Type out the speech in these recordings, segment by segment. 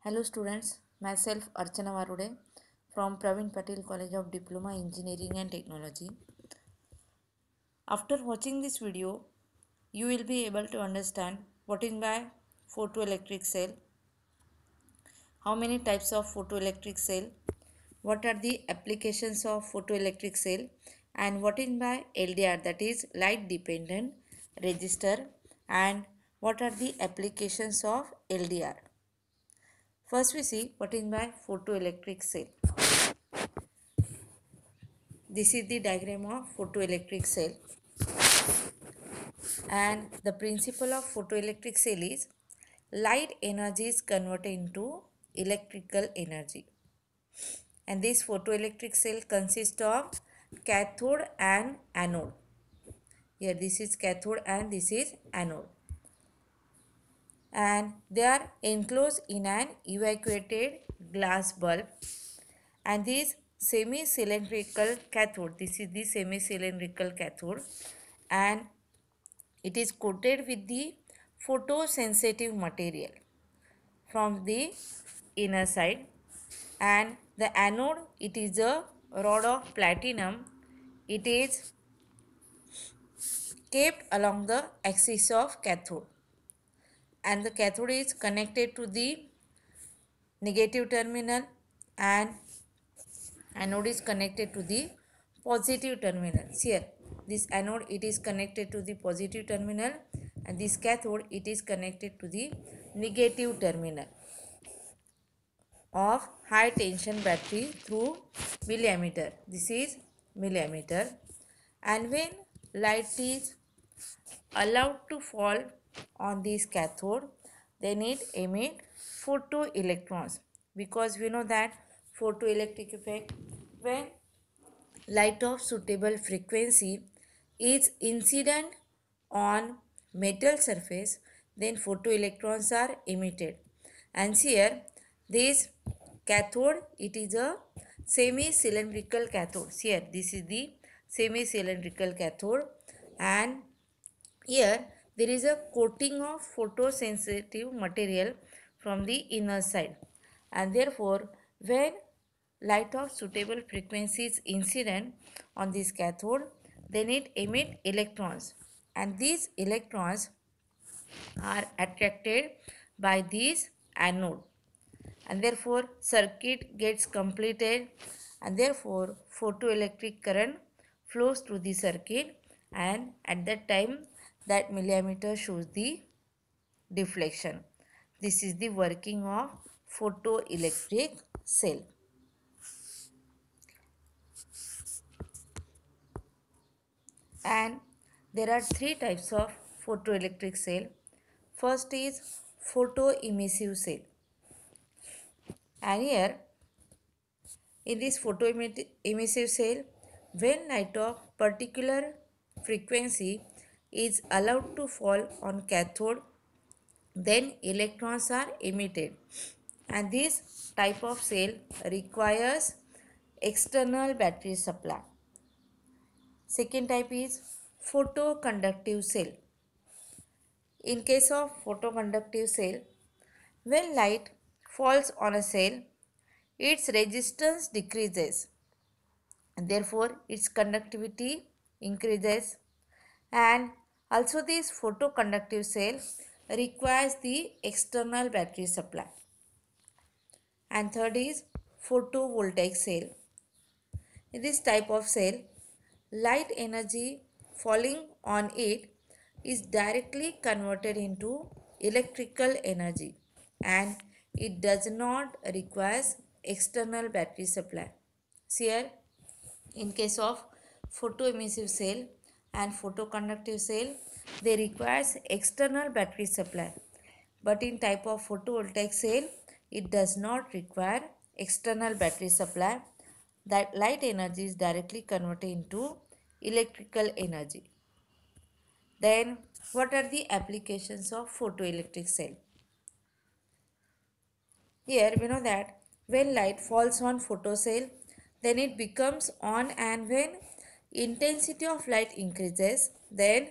Hello students, myself Archana Varude from Praveen Patel College of Diploma Engineering and Technology. After watching this video, you will be able to understand what is my photoelectric cell, how many types of photoelectric cell, what are the applications of photoelectric cell, and what is my LDR, that is light dependent resistor, and what are the applications of LDR. First we see what is my photoelectric cell. This is the diagram of photoelectric cell, and the principle of photoelectric cell is light energy is converted into electrical energy, and this photoelectric cell consists of cathode and anode. Here this is cathode and this is anode, and they are enclosed in an evacuated glass bulb, and this semi-cylindrical cathode, this is the semi-cylindrical cathode, and it is coated with the photosensitive material from the inner side, and the anode, it is a rod of platinum. It is kept along the axis of cathode, and the cathode is connected to the negative terminal and anode is connected to the positive terminal. Here this anode, it is connected to the positive terminal, and this cathode, it is connected to the negative terminal of high tension battery through milliammeter. This is milliammeter, and when light is allowed to fall on this cathode, then it emit photoelectrons, because we know that photoelectric effect, when light of suitable frequency is incident on metal surface, then photoelectrons are emitted. And here this cathode, it is a semi-cylindrical cathode. Here this is the semi-cylindrical cathode, and here there is a coating of photosensitive material from the inner side, and therefore when light of suitable frequency is incident on this cathode, then it emit electrons, and these electrons are attracted by this anode, and therefore circuit gets completed, and therefore photoelectric current flows through the circuit, and at that time that millimeter shows the deflection. This is the working of photoelectric cell. And there are three types of photoelectric cell. First is photoemissive cell, and here in this photoemissive cell, when light of particular frequency is allowed to fall on cathode, then electrons are emitted, and this type of cell requires external battery supply. Second type is photoconductive cell. In case of photoconductive cell, when light falls on a cell, its resistance decreases, and therefore its conductivity increases, and also this photoconductive cell requires the external battery supply. And third is photovoltaic cell. In this type of cell, light energy falling on it is directly converted into electrical energy, and it does not require external battery supply. See here, in case of photoemissive cell and photoconductive cell, they requires external battery supply, but in type of photovoltaic cell, it does not require external battery supply. That light energy is directly converted into electrical energy. Then what are the applications of photoelectric cell? Here we know that when light falls on photocell, then it becomes on, and when intensity of light increases, then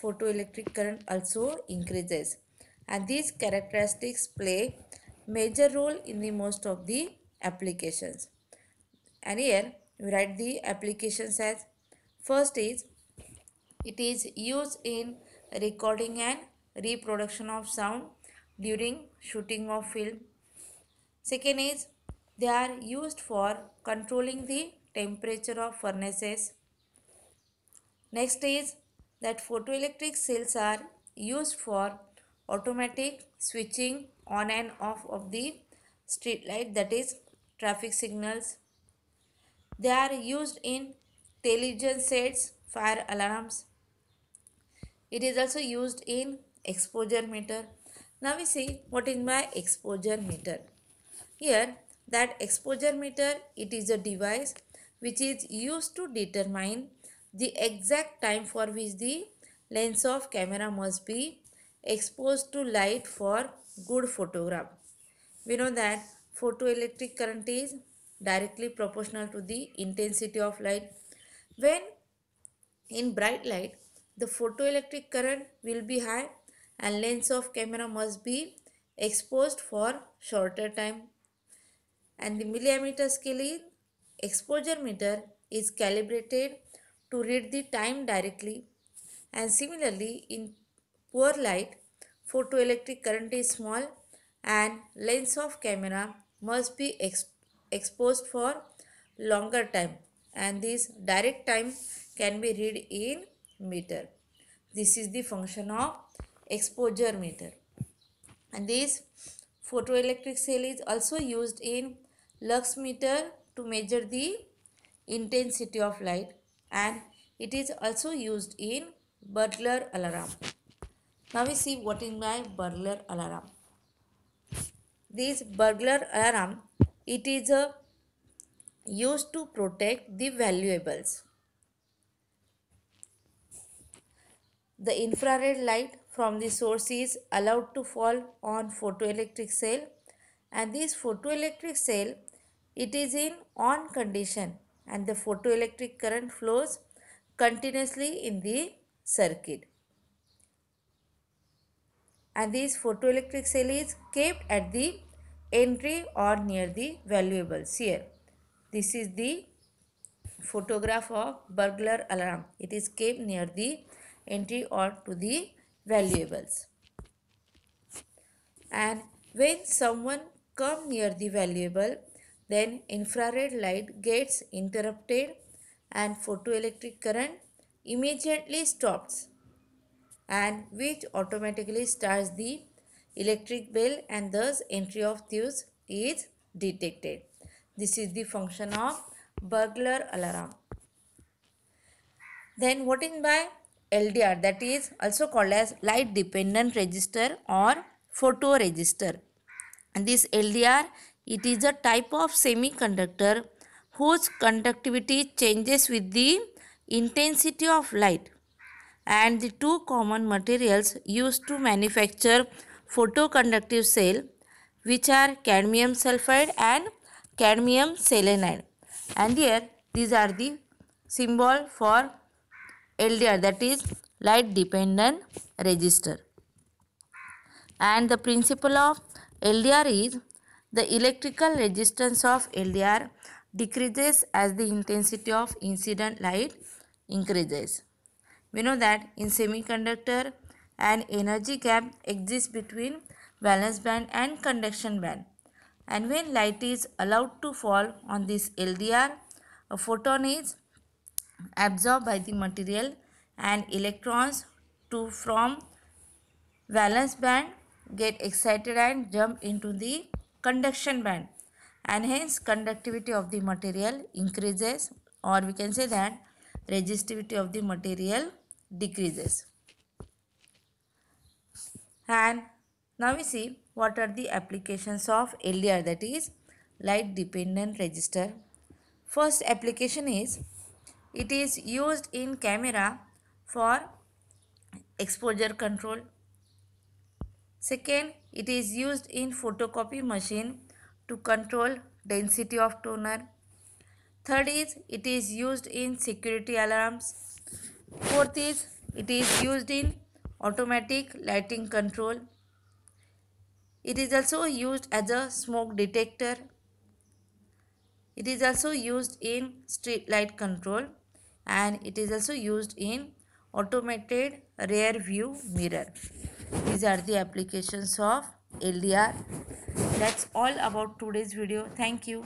photoelectric current also increases, and these characteristics play major role in the most of the applications. And here we write the applications as: first is it is used in recording and reproduction of sound during shooting of film. Second is they are used for controlling the temperature of furnaces. Next is that photoelectric cells are used for automatic switching on and off of the street light, that is traffic signals. They are used in television sets, fire alarms. It is also used in exposure meter. Now we see what is my exposure meter. Here that exposure meter, it is a device which is used to determine the exact time for which the lens of camera must be exposed to light for good photograph. We know that photoelectric current is directly proportional to the intensity of light. When in bright light, the photoelectric current will be high and lens of camera must be exposed for shorter time. And the millimeter scale is exposure meter is calibrated to read the time directly. And similarly, in poor light, photoelectric current is small and lens of camera must be exposed for longer time, and this direct time can be read in meter. This is the function of exposure meter. And this photoelectric cell is also used in lux meter to measure the intensity of light, and it is also used in burglar alarm. Now we see what is my burglar alarm. This burglar alarm, it is used to protect the valuables. The infrared light from the source is allowed to fall on photoelectric cell, and this photoelectric cell, it is in on condition and the photoelectric current flows continuously in the circuit. And this photoelectric cell is kept at the entry or near the valuables. Here, this is the photograph of burglar alarm. It is kept near the entry or to the valuables. And when someone come near the valuable, then infrared light gets interrupted and photoelectric current immediately stops, and which automatically starts the electric bell, and thus entry of thieves is detected. This is the function of burglar alarm. Then what is by LDR, that is also called as light dependent resistor or photoresistor. And this LDR, it is a type of semiconductor whose conductivity changes with the intensity of light, and the two common materials used to manufacture photoconductive cell, which are cadmium sulfide and cadmium selenide. And here these are the symbol for LDR, that is light dependent resistor. And the principle of LDR is the electrical resistance of LDR decreases as the intensity of incident light increases. We know that in semiconductor an energy gap exists between valence band and conduction band, and when light is allowed to fall on this LDR, a photon is absorbed by the material and electrons to from valence band get excited and jump into the conduction band, and hence conductivity of the material increases, or we can say that resistivity of the material decreases. And now we see what are the applications of LDR, that is light dependent resistor. First application is it is used in camera for exposure control. Second, it is used in photocopy machine to control density of toner. Third is it is used in security alarms. Fourth is it is used in automatic lighting control. It is also used as a smoke detector. It is also used in street light control, and it is also used in automated rear view mirror. These are the applications of LDR. That's all about today's video. Thank you.